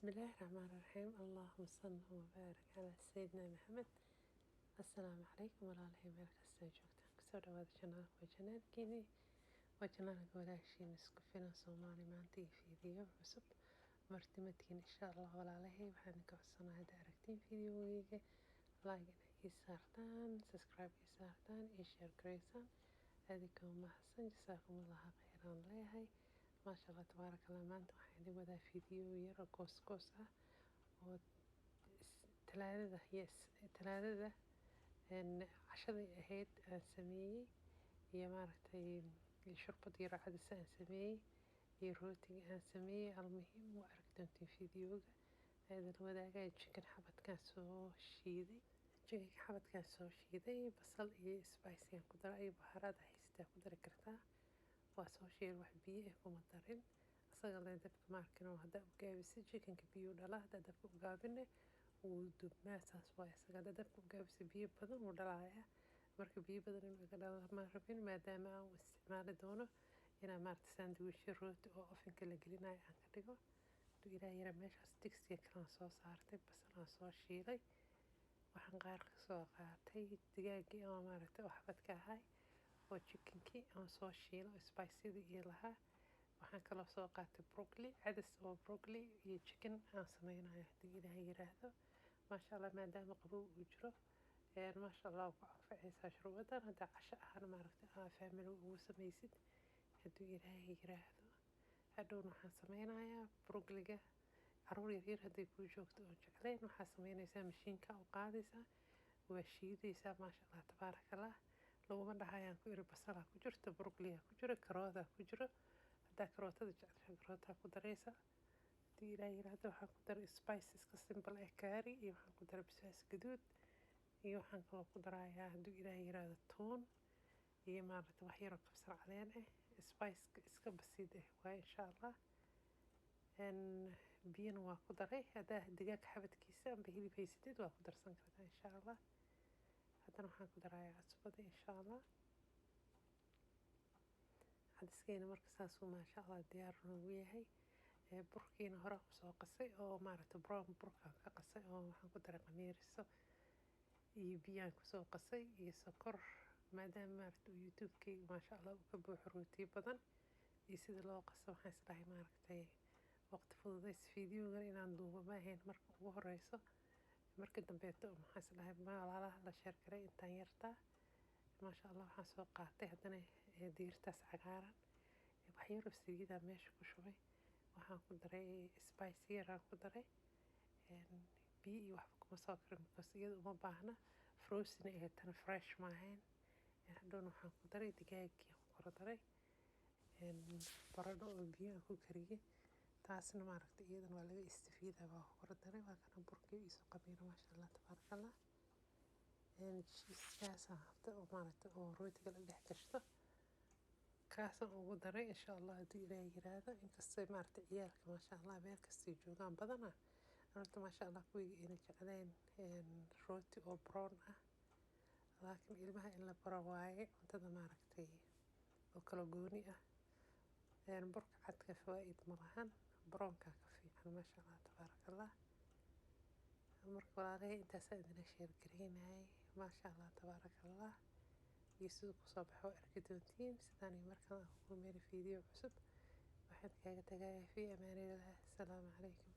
بسم الله الرحمن الرحيم اللهم صل وبارك على سيدنا محمد. السلام عليكم walaalahey meel kasta joogtaan kusoo dhawaada janaalka waa janaalkeeni waa janaalka walaashiin isku filan soomaali maanta iyo fiidiyo cusub martimadkiin insha allah walaalahey waxaan ka codsanahay hadda aragtiin fiidiyogeyga like inay ii saartaan subscribe ii saartaan iyo share gareysaan adikoo mahadsan jasaakumullahu khayran leeyahay maasha allah tabaaraka allah maanta waxaan idin wadaa fiidiyo yar oo goos ah oo talaadada cashaday ahayd aan sameeyey iyo maaragtay shurbad yar cadis aan sameeyey iyo rootiga aan sameeyey almuhiim waa arki doontiin fiidiyooga idin wadaagaya chicken xabadkaan soo shiiday basal iyo spice aan ku daray iyo bahaarada haystaa ku dari kartaa waa soo shiiday wax biyo ah kuma darin asaga leen dabka maarkin oo hadda ugaabisay chickenka biyo dhala hadda dabka ugaabine wuu dubmaa saas waa isaga hadda dabka ugaabisay biyo badan wuu dhalaaya marka biyo badan inuu iga dhala ma rabin maadaama aan u isticmaali doono inaan maaragta sandwich rooti oo ovenka la gelinayo aan ka dhigo haduu ilaa yara meeshaas digsiga kalaan soo saartay basalaan soo shiilay waxaan qaar ka soo qaatay digaagii oo maaragta oo xabadka ahay oo chickenkii aan soo shiilo spicyadii iyo lahaa waxaan kaloo soo qaatay broccoli cadas oo broccoli iyo chicken aan sameynayo hadii ilaahay yiraahdo maasha allah maadaama qabow uu jiro maasha allah ku anfacaysaa shurbadan hadda casho ahaan maaragta family ugu samaysid haduu ilaahay yiraahdo hadhowna waxaan sameynayaa broccoliga caruur yaryar hadday kuu joogto oo jecleen waxaa sameynaysaa mashiinka u qaadaysaa waa shiidaysaa maasha allah tabaaraka allah laguma dhahayaan ku iri basalaa ku jirto broccoliga ku jiro karoodaa ku jiro haddaa karootada jeceshaa karootaa ku daraysaa hadii ilaahay yiraahdo waxaan ku daray spices ka simple ee kaari iyo waxaan ku daray basbaas gaduud iyo waxaan kaloo ku darayaa haduu ilaahay yiraahdo toon iyo maaragta wax yaroo kabsar caleen ah spiceka iska basiid ah waa insha allah biyana waa ku daray haddaa digaag xabadkiisa amba hilib haysatid waa ku darsan kartaa insha allah haddana waxaan ku darayaa cusbada insha allah cadiskeena marka saasuu maasha allah diyaar noogu yahay burkiina hore usoo qasay oo maaragta brown burkaan ka qasay oo waxaan ku daray qamiiriso iyo biyaan kusoo qasay iyo sokor maadaama maaragta youtube-keyga maasha allah uu ka buuxo rootiyo badan iyo sida loo qaso waxaan isdhahay maaragtay waqti fududays fiidiyogan inaan duubo ma ahayn marka ugu horeyso marka dambeeto maxaan isdhahay walaalaha la sheer garay intaan yartaa maasha allah waxaan soo qaatay haddana diirtaas cagaaran wax yar oo saliida meesha ku shubay waxaan ku daray spice yaraan ku daray biyo iyo waxba kuma soo karin because iyada uma baahna frozen ee tan fresh ma ahayn hadhowna waxaan ku daray digaagii aan ku kor daray baradho oo biyo aan ku kariyey taasna maaragta iyadana waa laga istifiidaa waa ku kor daray waa kana burkii isu qamiiro maasha allah tabaaraka allah cheesekaasaan habta oo maaragta oo rootiga la dhex gashto kaasaan ugu daray insha allah haduu ilaahay yiraahdo inkastoo maaragta ciyaalka maasha allah meel kastay joogaan badanaa horta maasha allah kuwiga ayna jecleen rooti oo brown ah laakiin ilmaha in la baro waaye cuntada maaragtay oo kala gooni ah burka cadka fawaa'id ma lahan brownkaa ka fiican maasha allah tabaaraka allah marka walaalahey intaasaan idina sheer gareynayay maasha allah tabaaraka allah iyo siduu kusoo baxo arki doontiin sidaan iyo markaan ku kulmeyna fiidiyo cusub waxaan kaaga tagayaa fi amaanillah asalaamu calaykum